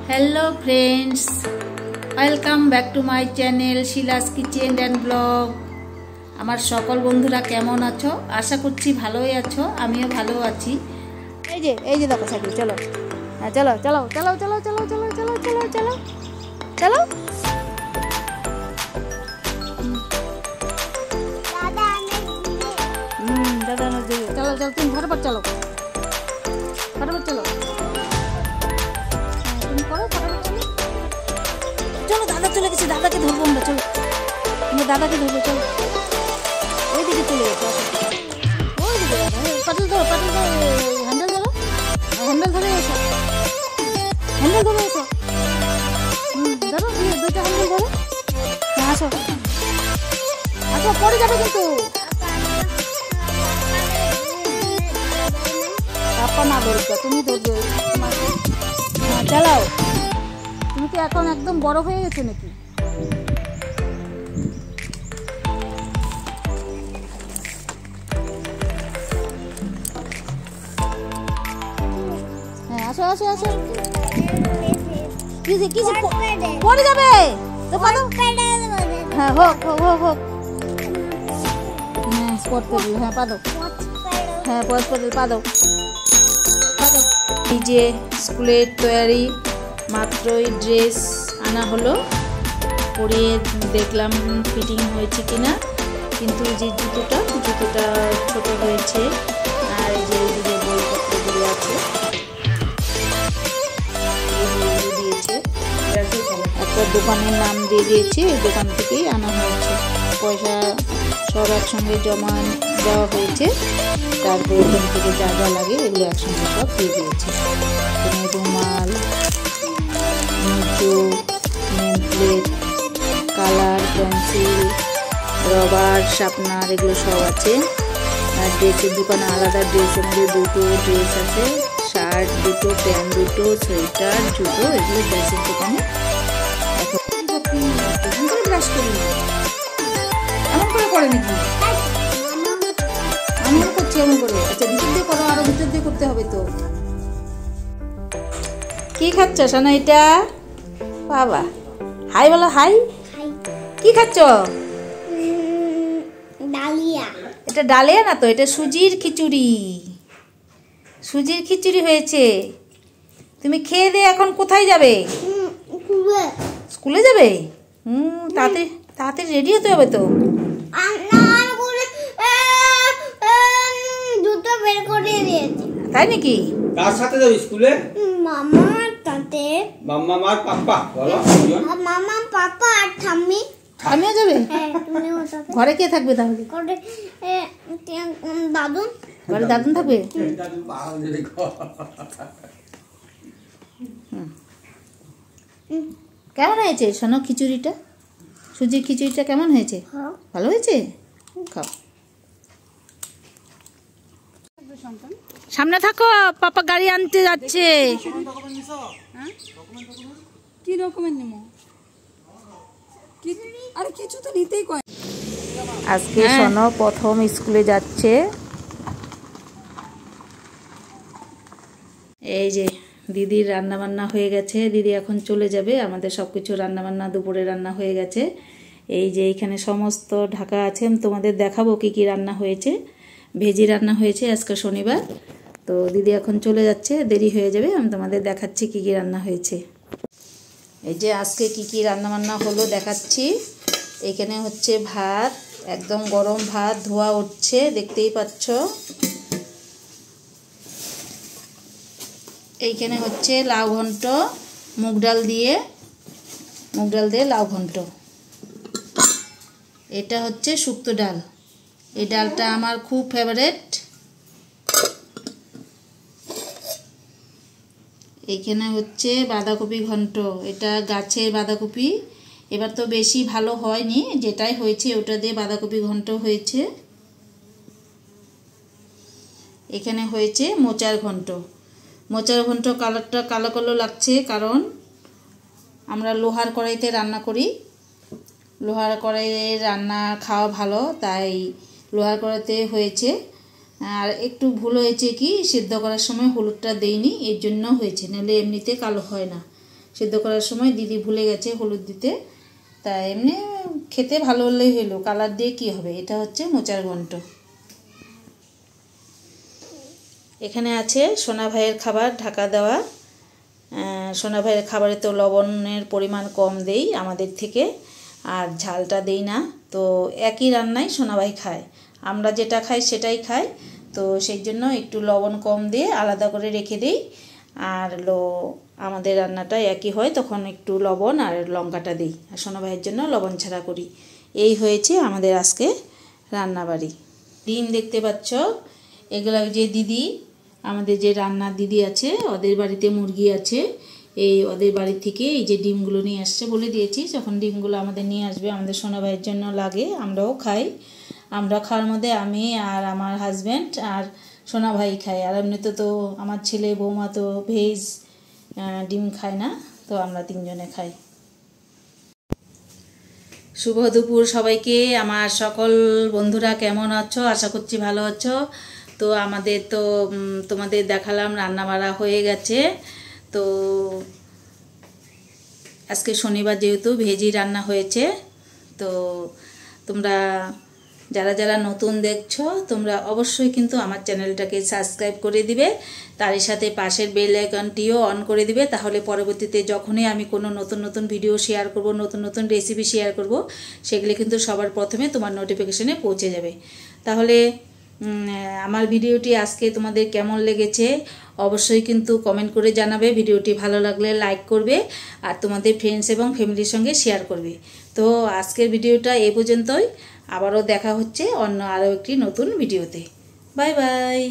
Hello friends, welcome back to my channel Shila's kitchen and blog. আমার সকল বন্ধুরা কেমন আছো? আশা করছি ভালোই আছো, আমিও ভালো আছি। এই যে দেখো সাইকেল, চলো চলো চলো চলো চলো চলো চলো চলো চলো চলো চলো। দাদা চলো চলো, তুমি ফটাফট চলো, ফটাফট চলো, তুমি করো ফটাফট চলো। চলো দাদা চলে গেছে, দাদাকে ধরবো আমরা, চলো আমরা দাদাকে ধরবো, চলো ওইদিকে চলে গেছে, ওইদিকে পাটল ধরো, পাটল ধরো, হ্যান্ডেল ধরো, হ্যান্ডেল ধরে এসো, হ্যান্ডেল ধরে এসো, ধরো দুইটা হ্যান্ডেল ধরো, আসো আসো, পড়ে যাবে কিন্তু। পাপা না ধরবে, তুমি ধরবে, হ্যাঁ চালাও। তুমি কি এখন একদম বড় হয়ে গেছে নাকি? হ্যাঁ আসো আসো আসো, কি পড়ে যাবে তো, হ্যাঁ হোক হোক হোক, হ্যাঁ স্পট পেডেল, হ্যাঁ পাদো, হ্যাঁ স্পট পেডেল পাদো। এই যে স্কুলের তৈরি মাত্রই ড্রেস আনা হলো, পরিয়ে দেখলাম ফিটিং হয়েছে কিনা, কিন্তু যে জুতোটা ছোট হয়েছে, আর এই যে এইদিকে বইপত্রগুলো আছে দিয়েছে, একটা দোকানের নাম দিয়ে দিয়েছে, ওই দোকান থেকেই আনা হয়েছে, পয়সা সব একসঙ্গে জমা দেওয়া হয়েছে, তারপর ওখান থেকে যা যা লাগে এগুলো একসঙ্গে সব দিয়ে দিয়েছে, রুমাল, নিচু, name plate, colour, pencil, rubber, sharpener, এগুলো সব আছে। আর ড্রেসের দোকানে আলাদা ড্রেসের মধ্যে দুটো ড্রেস আছে, শার্ট দুটো, প্যান্ট দুটো, সোয়েটার, জুতো, এগুলো ড্রেসের দোকানে। এখন ব্রাশ করি এমন করে করে নাকি? আমিও করছি এমন করে। আচ্ছা ভিতর দিয়ে করো, আরো ভিতর দিয়ে করতে হবে তো। কি খাচ্ছ সোনা এটা? বাবা হাই বলো, হাই। কি খাচ্ছ? ডালিয়া। এটা ডালিয়া না তো, এটা সুজির খিচুড়ি, সুজির খিচুড়ি হয়েছে। তুমি খেয়ে দিয়ে এখন কোথায় যাবে? স্কুলে যাবে? তাড়াতাড়ি তাড়াতাড়ি রেডি হতে হবে তো। তাই নাকি? কার সাথে যাবে স্কুলে? মামার সাথে। মাম্মা আর পাপা বলো। মামা, পাপা আর ঠাম্মি। আমিও যাবে? হ্যাঁ তুমিও যাবে। ঘরে কে থাকবে তাহলে? ঘরে দাদু। ঘরে দাদু থাকবে? কেমন হয়েছে শোনো খিচুড়িটা? সুজির খিচুড়িটা কেমন হয়েছে? ভালো হয়েছে? খাও। সামনে থাকো, পাপা গাড়ি আনতে যাচ্ছে। কি রকমের নেবো? আরে কিছু তো নিতেই কয়। আজকে শোনো প্রথম স্কুলে যাচ্ছে। এই যে দিদির রান্না বান্না হয়ে গেছে, দিদি এখন চলে যাবে। আমাদের সব কিছু রান্না বান্না দুপুরে রান্না হয়ে গেছে। এই যে এইখানে সমস্ত ঢাকা আছে, তোমাদের দেখাবো কি কি রান্না হয়েছে। ভেজি রান্না হয়েছে আজকে শনিবার, তো দিদি এখন চলে যাচ্ছে, দেরি হয়ে যাবে, আমি তোমাদের দেখাচ্ছি কি কি রান্না হয়েছে। এই যে আজকে কি কি রান্না বান্না হলো দেখাচ্ছি। এখানে হচ্ছে ভাত, একদম গরম ভাত, ধোয়া উঠছে, দেখতেই পাচ্ছ। এইখানে হচ্ছে লাউ ঘন্ট, মুগ ডাল দিয়ে লাউ ঘন্ট। এটা হচ্ছে শুক্তো ডাল, এই ডালটা আমার খুব ফেভারিট। এইখানে হচ্ছে বাঁধাকপি ঘন্ট, এটা গাছের বাঁধাকপি, এবার তো বেশি ভালো হয়নি, যেটাই হয়েছে ওটা দিয়ে বাঁধাকপি ঘন্ট হয়েছে। এখানে হয়েছে মোচার ঘন্ট, মোচার ঘন্ট কালারটা কালো কালো লাগছে, কারণ আমরা লোহার কড়াইতে রান্না করি, লোহার কড়াইয়ে রান্না খাওয়া ভালো, তাই লোহার কড়াইতে হয়েছে। আর একটু ভুল হয়েছে কি, সিদ্ধ করার সময় হলুদটা দেইনি, এর জন্য হয়েছে, নাহলে এমনিতে কালো হয় না। সিদ্ধ করার সময় দিদি ভুলে গেছে হলুদ দিতে, তাই এমনি খেতে ভালো হলেই হলো, কালার দিয়ে কি হবে। এটা হচ্ছে মোচার ঘন্ট। এখানে আছে সোনা ভাইয়ের খাবার ঢাকা দেওয়া। সোনা ভাইয়ের খাবারে তো লবণের পরিমাণ কম দেই আমাদের থেকে, আর ঝালটা দেই না, তো একই রান্নাই সোনা ভাই খায়, আমরা যেটা খাই সেটাই খাই, তো সেই জন্য একটু লবণ কম দিয়ে আলাদা করে রেখে দিই। আর আমাদের রান্নাটা একই হয়, তখন একটু লবণ আর লঙ্কাটা দিই, আর সোনা ভাইয়ের জন্য লবণ ছাড়া করি। এই হয়েছে আমাদের আজকে রান্নাবাড়ি। ডিম দেখতে পাচ্ছ, এগুলো যে দিদি, আমাদের যে রান্নার দিদি আছে, ওদের বাড়িতে মুরগি আছে, এই ওদের বাড়ি থেকে এই যে ডিমগুলো নিয়ে আসছে, বলে দিয়েছি যখন ডিমগুলো আমাদের নিয়ে আসবে আমাদের সোনা ভাইয়ের জন্য লাগে, আমরাও খাই। আমরা খাওয়ার মধ্যে আমি আর আমার হাজব্যান্ড আর সোনা ভাই খাই, আর এমনিতে তো আমার ছেলে বৌমা তো ভেজ ডিম খায় না, তো আমরা তিনজনে খাই। শুভ দুপুর সবাইকে। আমার সকল বন্ধুরা কেমন আছো? আশা করছি ভালো আছো। তো আমাদের তো তোমাদের দেখালাম রান্না বাড়া হয়ে গেছে। তো আজকে শনিবার যেহেতু ভেজই রান্না হয়েছে। তো তোমরা যারা যারা নতুন দেখছো তোমরা অবশ্যই কিন্তু আমার চ্যানেলটাকে সাবস্ক্রাইব করে দিবে, তারই সাথে পাশের বেল আইকনটিও অন করে দিবে, তাহলে পরবর্তীতে যখনই আমি কোনো নতুন নতুন ভিডিও শেয়ার করব, নতুন নতুন রেসিপি শেয়ার করব, সেগুলি কিন্তু সবার প্রথমে তোমার নোটিফিকেশনে পৌঁছে যাবে। তাহলে আমার ভিডিওটি আজকে তোমাদের কেমন লেগেছে অবশ্যই কিন্তু কমেন্ট করে জানাবে। ভিডিওটি ভালো লাগলে লাইক করবে আর তোমাদের ফ্রেন্ডস এবং ফ্যামিলির সঙ্গে শেয়ার করবে। তো আজকের ভিডিওটা এই পর্যন্তই, আবারও দেখা হচ্ছে অন্য আরও একটি নতুন ভিডিওতে। Bye bye.